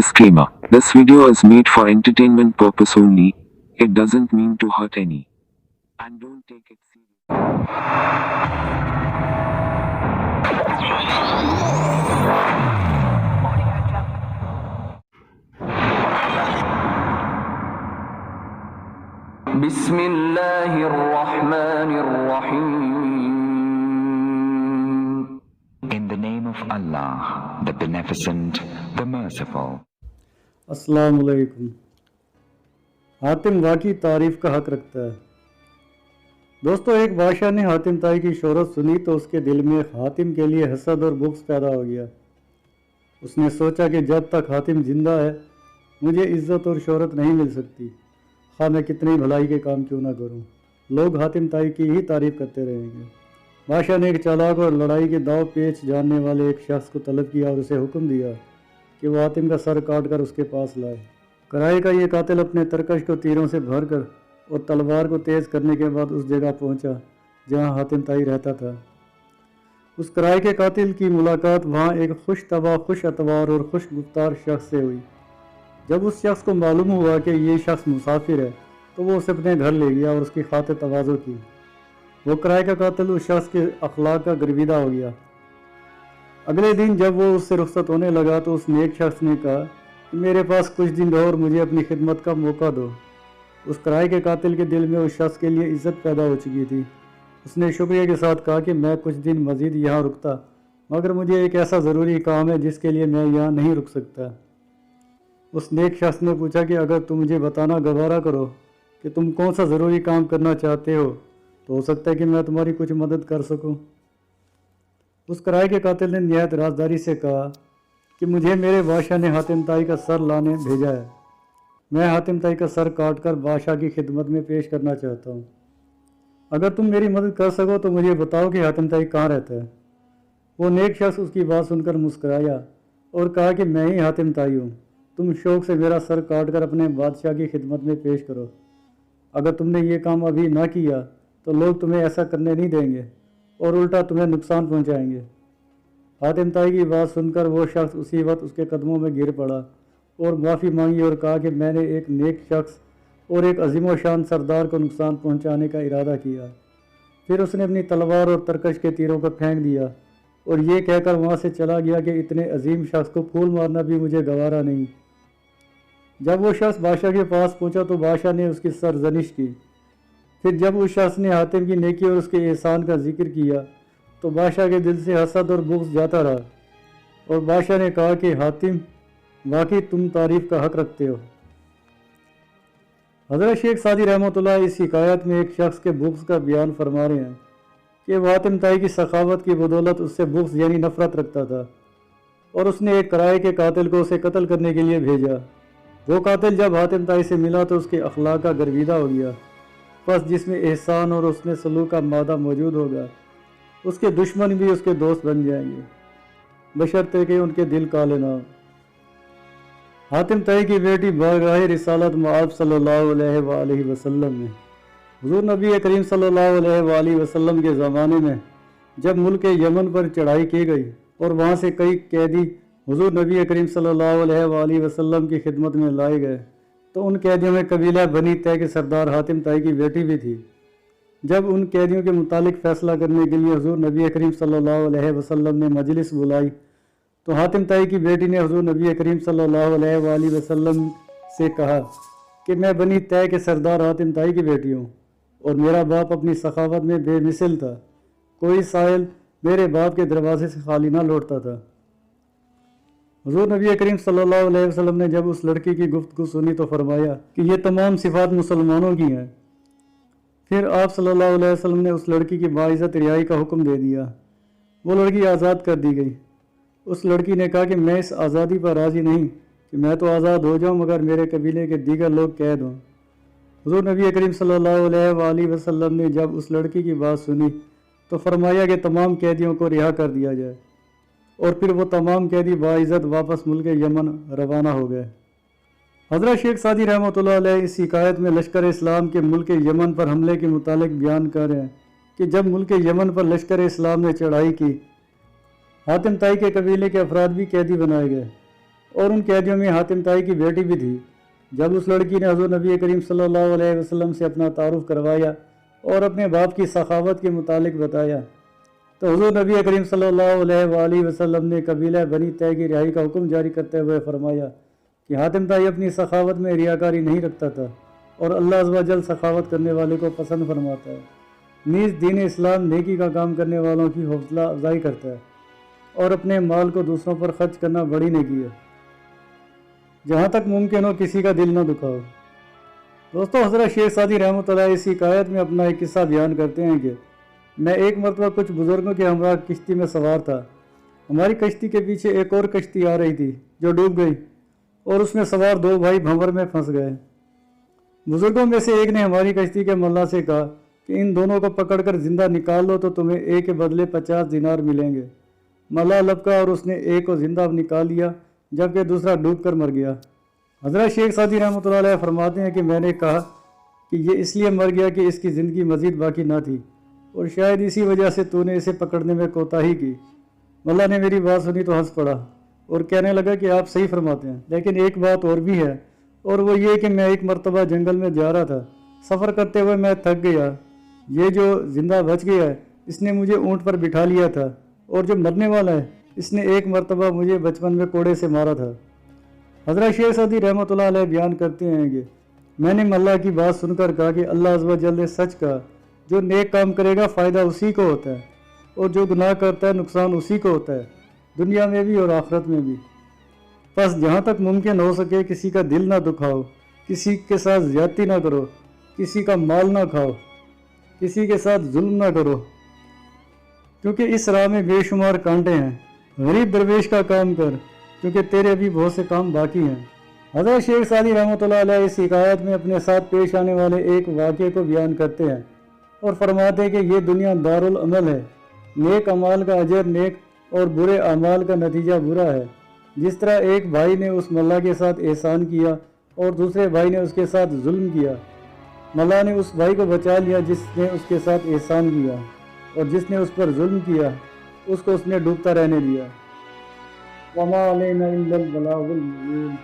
Disclaimer. This video is made for entertainment purpose only. It doesn't mean to hurt any. And don't take it seriously. بسم اللہ الرحمن الرحیم. In the name of Allah, the Beneficent, the Merciful. السلام علیکم. حاتم واقعی تعریف کا حق رکھتا ہے. دوستو، ایک بادشاہ نے حاتم طائی کی شہرت سنی تو اس کے دل میں حاتم کے لیے حسد اور بغض پیدا ہو گیا. اس نے سوچا کہ جب تک حاتم زندہ ہے مجھے عزت اور شہرت نہیں مل سکتی، خواہ میں کتنی بھلائی کے کام کیوں نہ کروں. لوگ حاتم طائی کی ہی تعریف کرتے رہیں گے. بادشاہ نے ایک چالاک اور لڑائی کے داؤ پیچ جاننے والے ایک شخص کو طلب کیا اور اسے حکم دیا کہ وہ حاتم کا سر کاٹ کر اس کے پاس لائے. کرائے کا یہ قاتل اپنے ترکش کو تیروں سے بھر کر اور تلوار کو تیز کرنے کے بعد اس جگہ پہنچا جہاں حاتم طائی رہتا تھا. اس کرائے کے قاتل کی ملاقات وہاں ایک خوش طبع، خوش اتوار اور خوش گفتار شخص سے ہوئی. جب اس شخص کو معلوم ہوا کہ یہ شخص مسافر ہے تو وہ اسے اپنے گھر لے گیا اور اس کی خاطر تواضع کی. وہ کرائے کا قاتل اس شخص کے اخلاق کا گرویدہ ہو گیا. اگلے دن جب وہ اس سے رخصت ہونے لگا تو اس نیک شخص نے کہا کہ میرے پاس کچھ دن رہو اور مجھے اپنی خدمت کا موقع دو. اس کرائے کے قاتل کے دل میں اس شخص کے لیے عزت پیدا ہو چکی تھی. اس نے شکریہ کے ساتھ کہا کہ میں کچھ دن مزید یہاں رکتا، مگر مجھے ایک ایسا ضروری کام ہے جس کے لیے میں یہاں نہیں رک سکتا. اس نیک شخص نے پوچھا کہ اگر تم مجھے بتانا گوارا کرو کہ تم کون سا ضروری کام کرنا چاہتے ہو تو ہو سکتا ہے کہ میں تمہاری کچھ مدد کر سکوں. اس کرائے کے قاتل نے نہایت رازداری سے کہا کہ مجھے میرے بادشاہ نے حاتم طائی کا سر لانے بھیجا ہے. میں حاتم طائی کا سر کاٹ کر بادشاہ کی خدمت میں پیش کرنا چاہتا ہوں. اگر تم میری مدد کر سکو تو مجھے بتاؤ کہ حاتم طائی کہاں رہتا ہے. وہ نیک شخص اس کی بات سن کر مسکرایا اور کہا کہ میں ہی حاتم طائی ہوں. تم شوق سے میرا سر کاٹ کر اپنے بادشاہ کی خدمت میں پیش کرو. اگر تم نے یہ کام ابھی نہ کیا تو لوگ تمہیں ایسا کرنے نہیں دیں گے اور الٹا تمہیں نقصان پہنچائیں گے. حاتم طائی کی بات سن کر وہ شخص اسی وقت اس کے قدموں میں گر پڑا اور معافی مانگی اور کہا کہ میں نے ایک نیک شخص اور ایک عظیم و شان سردار کو نقصان پہنچانے کا ارادہ کیا. پھر اس نے اپنی تلوار اور ترکش کے تیروں کو پھینک دیا اور یہ کہہ کر وہاں سے چلا گیا کہ اتنے عظیم شخص کو پھول مارنا بھی مجھے گوارا نہیں. جب وہ شخص بادشاہ کے پاس پہنچا تو بادشاہ نے اس کی سرزنش کی. پھر جب اس شخص نے حاتم کی نیکی اور اس کے احسان کا ذکر کیا تو بادشاہ کے دل سے حسد اور بغض جاتا رہا اور بادشاہ نے کہا کہ حاتم واقعی تم تعریف کا حق رکھتے ہو. حضرت شیخ سعدی رحمۃ اللہ اس حکایت میں ایک شخص کے بغض کا بیان فرما رہے ہیں کہ وہ حاتم طائی کی سخاوت کی بدولت اس سے بغض یعنی نفرت رکھتا تھا اور اس نے ایک کرائے کے قاتل کو اسے قتل کرنے کے لیے بھیجا. وہ قاتل جب حاتم طائی سے ملا تو اس کے اخلاق کا گرویدہ ہو گیا. بس جس میں احسان اور اس میں سلوک کا مادہ موجود ہوگا اس کے دشمن بھی اس کے دوست بن جائیں گے، بشرطے کہ ان کے دل کالے نہ ہوں. حاتم طائی کی بیٹی بارگاہ رسالت معاذ صلی اللہ علیہ وآلہ وسلم نے حضور نبی کریم صلی اللہ علیہ وآلہ وسلم کے زمانے میں جب ملک یمن پر چڑھائی کی گئی اور وہاں سے کئی قیدی حضور نبی کریم صلی اللہ علیہ وآلہ وسلم کی خدمت میں لائے گئے تو ان قیدیوں میں قبیلہ بنی طے کے سردار حاتم طائی کی بیٹی بھی تھی. جب ان قیدیوں کے متعلق فیصلہ کرنے کے لیے حضور نبی کریم صلی اللہ علیہ وسلم نے مجلس بلائی تو حاتم طائی کی بیٹی نے حضور نبی کریم صلی اللہ علیہ وآلہ وسلم سے کہا کہ میں بنی طے کے سردار حاتم طائی کی بیٹی ہوں اور میرا باپ اپنی سخاوت میں بے مثل تھا. کوئی سائل میرے باپ کے دروازے سے خالی نہ لوٹتا تھا. حضور نبی کریم صلی اللہ علیہ وسلم نے جب اس لڑکی کی گفتگو سنی تو فرمایا کہ یہ تمام صفات مسلمانوں کی ہیں. پھر آپ صلی اللہ علیہ وسلم نے اس لڑکی کی باعزت رہائی کا حکم دے دیا. وہ لڑکی آزاد کر دی گئی. اس لڑکی نے کہا کہ میں اس آزادی پر راضی نہیں کہ میں تو آزاد ہو جاؤں مگر میرے قبیلے کے دیگر لوگ قید ہوں. حضور نبی کریم صلی اللہ علیہ وآلہ وسلم نے جب اس لڑکی کی بات سنی تو فرمایا کہ تمام قیدیوں کو رہا کر دیا جائے اور پھر وہ تمام قیدی باعزت واپس ملک یمن روانہ ہو گئے. حضرت شیخ سعدی رحمۃ اللہ علیہ اس حکایت میں لشکر اسلام کے ملک یمن پر حملے کے متعلق بیان کر رہے ہیں کہ جب ملک یمن پر لشکر اسلام نے چڑھائی کی حاتم طائی کے قبیلے کے افراد بھی قیدی بنائے گئے. اور ان قیدیوں میں حاتم طائی کی بیٹی بھی تھی۔ جب اس لڑکی نے حضور نبی کریم صلی اللہ علیہ وسلم سے اپنا تعارف کروایا اور اپنے باپ کی سخاوت کے متعلق بتایا تو حضور نبی کریم صلی اللہ علیہ وآلہ وسلم نے قبیلہ بنی طے کی رہائی کا حکم جاری کرتے ہوئے فرمایا کہ حاتم طائی اپنی سخاوت میں ریاکاری نہیں رکھتا تھا اور اللہ عز و جل سخاوت کرنے والے کو پسند فرماتا ہے۔ نیز دین اسلام نیکی کا کام کرنے والوں کی حوصلہ افزائی کرتا ہے اور اپنے مال کو دوسروں پر خرچ کرنا بڑی نیکی ہے۔ جہاں تک ممکن ہو کسی کا دل نہ دکھاؤ۔ دوستو، حضرت شیخ سعدی رحمۃ اللہ اس حکایت میں اپنا ایک قصہ بیان کرتے ہیں کہ میں ایک مرتبہ کچھ بزرگوں کے ہمراہ کشتی میں سوار تھا۔ ہماری کشتی کے پیچھے ایک اور کشتی آ رہی تھی جو ڈوب گئی اور اس میں سوار دو بھائی بھنور میں پھنس گئے۔ بزرگوں میں سے ایک نے ہماری کشتی کے ملا سے کہا کہ ان دونوں کو پکڑ کر زندہ نکال لو تو تمہیں ایک کے بدلے 50 دینار ملیں گے۔ ملا لبکا اور اس نے ایک کو زندہ نکال لیا جبکہ دوسرا ڈوب کر مر گیا۔ حضرت شیخ سعدی رحمۃ اللہ علیہ فرماتے ہیں کہ میں نے کہا کہ یہ اس لیے مر گیا کہ اس کی زندگی مزید باقی نہ تھی اور شاید اسی وجہ سے تو نے اسے پکڑنے میں کوتاہی کی۔ ملا نے میری بات سنی تو ہنس پڑا اور کہنے لگا کہ آپ صحیح فرماتے ہیں، لیکن ایک بات اور بھی ہے، اور وہ یہ کہ میں ایک مرتبہ جنگل میں جا رہا تھا۔ سفر کرتے ہوئے میں تھک گیا۔ یہ جو زندہ بچ گیا ہے اس نے مجھے اونٹ پر بٹھا لیا تھا، اور جو مرنے والا ہے اس نے ایک مرتبہ مجھے بچپن میں کوڑے سے مارا تھا۔ حضرت شیخ سعدی رحمۃ اللہ علیہ بیان کرتے ہیں کہ میں نے ملا کی بات سن کر کہا کہ اللہ عز و جل نے سچ کہا، جو نیک کام کرے گا فائدہ اسی کو ہوتا ہے اور جو گناہ کرتا ہے نقصان اسی کو ہوتا ہے، دنیا میں بھی اور آخرت میں بھی۔ بس جہاں تک ممکن ہو سکے کسی کا دل نہ دکھاؤ، کسی کے ساتھ زیادتی نہ کرو، کسی کا مال نہ کھاؤ، کسی کے ساتھ ظلم نہ کرو، کیونکہ اس راہ میں بے شمار کانٹے ہیں۔ غریب درویش کا کام کر کیونکہ تیرے ابھی بہت سے کام باقی ہیں۔ حضرت شیخ سعدی رحمۃ اللہ علیہ اس حکایت میں اپنے ساتھ پیش آنے والے ایک واقعے کو بیان کرتے ہیں اور فرماتے ہیں کہ یہ دنیا دارالعمل ہے، نیک اعمال کا اجر نیک اور برے اعمال کا نتیجہ برا ہے۔ جس طرح ایک بھائی نے اس ملا کے ساتھ احسان کیا اور دوسرے بھائی نے اس کے ساتھ ظلم کیا، ملا نے اس بھائی کو بچا لیا جس نے اس کے ساتھ احسان کیا، اور جس نے اس پر ظلم کیا اس کو اس نے ڈوبتا رہنے دیا۔ وما علینا الا البلاغ المبین۔